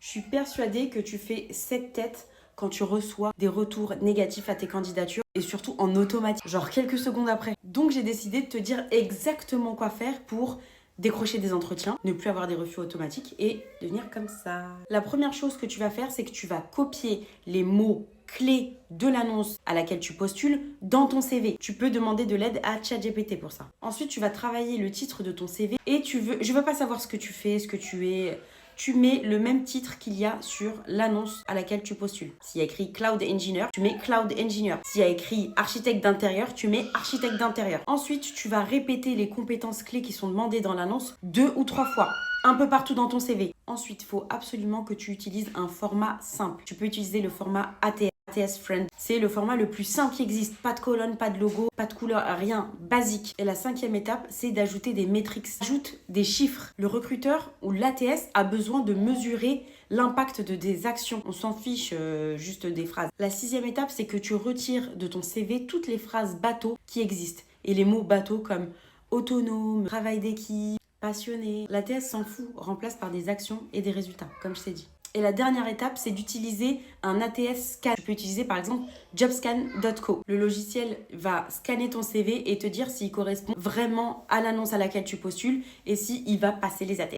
Je suis persuadée que tu fais cette tête quand tu reçois des retours négatifs à tes candidatures et surtout en automatique, genre quelques secondes après. Donc j'ai décidé de te dire exactement quoi faire pour décrocher des entretiens, ne plus avoir des refus automatiques et devenir comme ça. La première chose que tu vas faire, c'est que tu vas copier les mots clés de l'annonce à laquelle tu postules dans ton CV. Tu peux demander de l'aide à ChatGPT pour ça. Ensuite, tu vas travailler le titre de ton CV et je veux pas savoir ce que tu fais, ce que tu es. Tu mets le même titre qu'il y a sur l'annonce à laquelle tu postules. S'il y a écrit Cloud Engineer, tu mets Cloud Engineer. S'il y a écrit Architecte d'intérieur, tu mets Architecte d'intérieur. Ensuite, tu vas répéter les compétences clés qui sont demandées dans l'annonce 2 ou 3 fois, un peu partout dans ton CV. Ensuite, il faut absolument que tu utilises un format simple. Tu peux utiliser le format ATS Friend. C'est le format le plus simple qui existe. Pas de colonne, pas de logo, pas de couleur, rien. Basique. Et la 5e étape, c'est d'ajouter des métriques. Ajoute des chiffres. Le recruteur ou l'ATS a besoin de mesurer l'impact de des actions. On s'en fiche juste des phrases. La 6e étape, c'est que tu retires de ton CV toutes les phrases bateau qui existent. Et les mots bateau comme autonome, travail d'équipe, passionné. L'ATS s'en fout, remplace par des actions et des résultats, comme je t'ai dit. Et la dernière étape, c'est d'utiliser un ATS scan. Tu peux utiliser par exemple jobscan.co. Le logiciel va scanner ton CV et te dire s'il correspond vraiment à l'annonce à laquelle tu postules et s'il va passer les ATS.